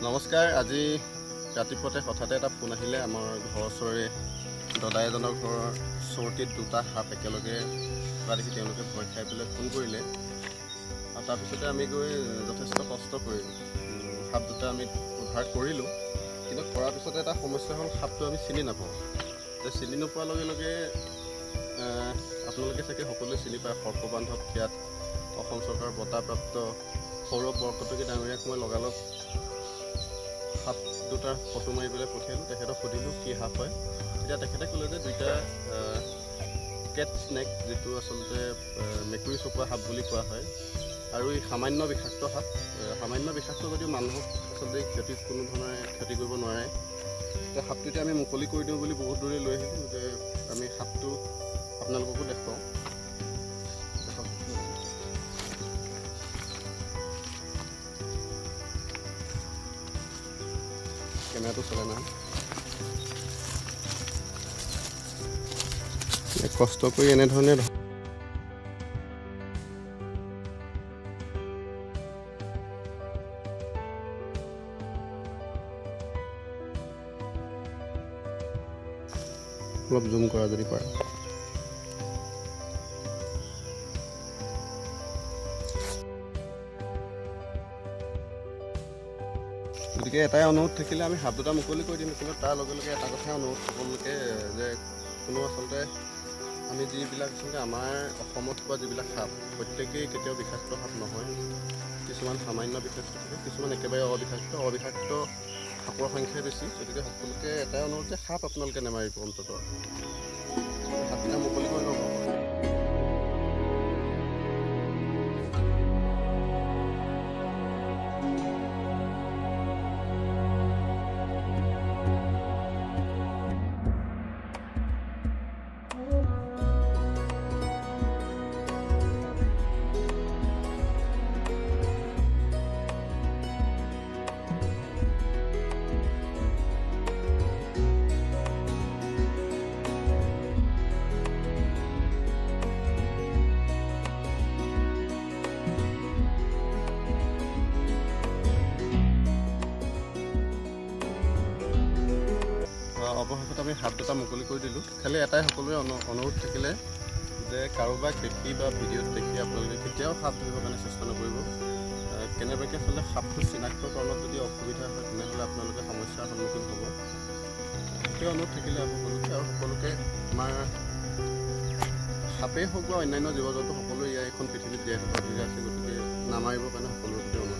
নমস্কাৰ। আজি ৰাতিপুৱাতে হঠাতে এটা ফোন আহিলে আমাৰ ঘৰৰ ওচৰৰে দাদা এজনৰ ঘৰৰ চৌকীত দুটা সাপ একেলগে থকা দেখি তেওঁলোকে ভয় খাই পেলাই ফোন কৰিলে আৰু তাৰপিছতে আমি গৈ যথেষ্ট কষ্ট কৰি সাপ দুটা আমি উদ্ধাৰ কৰিলোঁ। কিন্তু কৰাৰ পিছতে এটা সমস্যা হ'ল, সাপটো আমি চিনি নাপাওঁ। চিনি নোপোৱাৰ লগে লগে আপোনালোকে চাগে সকলোৱে চিনি পায় সৰ্পবান্ধৱ খ্যাত অসম চৰকাৰৰ বঁটাপ্ৰাপ্ত সৌৰভ বৰকটকী ডাঙৰীয়াক মই লগালগ সাপ দুটাৰ ফটো মাৰি পেলাই পঠিয়ালোঁ। তেখেতক সুধিলোঁ কি সাপ হয়। তেতিয়া তেখেতে ক'লে যে দুইটা কেট স্নেক, যিটো আচলতে মেকুৰী চপোৱা সাপ বুলি কোৱা হয়, আৰু এই সামান্য বিষাক্ত সাপ। সামান্য বিষাক্ত যদিও মানুহক আচলতে কোনো ধৰণে ক্ষতি কৰিব নোৱাৰে। এতিয়া সাপটো এতিয়া আমি মুকলি কৰি দিওঁ বুলি বহুত দূৰে লৈ আহিলোঁ যে আমি সাপটো আপোনালোককো দেখুৱাওঁ। কেমেৰাটো চলে নহয়, কষ্ট কৰি এনেধৰণে অলপ জুম কৰা যদি পাৰা। গতিকে এটাই অনুৰোধ থাকিলে, আমি সাপ দুটা মুকলি কৰি দিম, কিন্তু তাৰ লগে লগে এটা কথাই অনুৰোধ সকলোকে যে কোনো আচলতে আমি যিবিলাক আচলতে আমাৰ অসমত পোৱা যিবিলাক সাপ, প্ৰত্যেকেই কেতিয়াও বিষাক্ত সাপ নহয়। কিছুমান সামান্য বিষাক্ত থাকে, কিছুমান একেবাৰে অবিষাক্ত সাপৰ সংখ্যাই বেছি। গতিকে সকলোকে এটাই অনুৰোধ যে সাপ আপোনালোকে নেমাৰিব, অন্ততঃ সাপকেইটা মুকলি কৰি ল'ব। অৱশেষত আমি সাপ দুটা মুকলি কৰি দিলোঁ। খালি এটাই সকলোৰে অনুৰোধ থাকিলে যে কাৰোবাক দেখি বা ভিডিঅ'ত দেখি আপোনালোকে কেতিয়াও সাপ ধৰিবৰ কাৰণে চেষ্টা নকৰিব। কেনেবাকৈ আচলতে সাপটো চিনাক্তকৰণত যদি অসুবিধা হয়, তেনেহ'লে আপোনালোকে সমস্যাৰ সন্মুখীন হ'ব। সেইটোৱে অনুৰোধ থাকিলে সকলোকে, আৰু সকলোকে আমাৰ সাপেই হওক বা অন্যান্য জীৱ জন্তু সকলোৱে এইখন পৃথিৱীত জীয়াই থকাৰ অধিকাৰ আছে। গতিকে নামাৰিবৰ কাৰণে সকলোৰে প্ৰতি অনুৰোধ।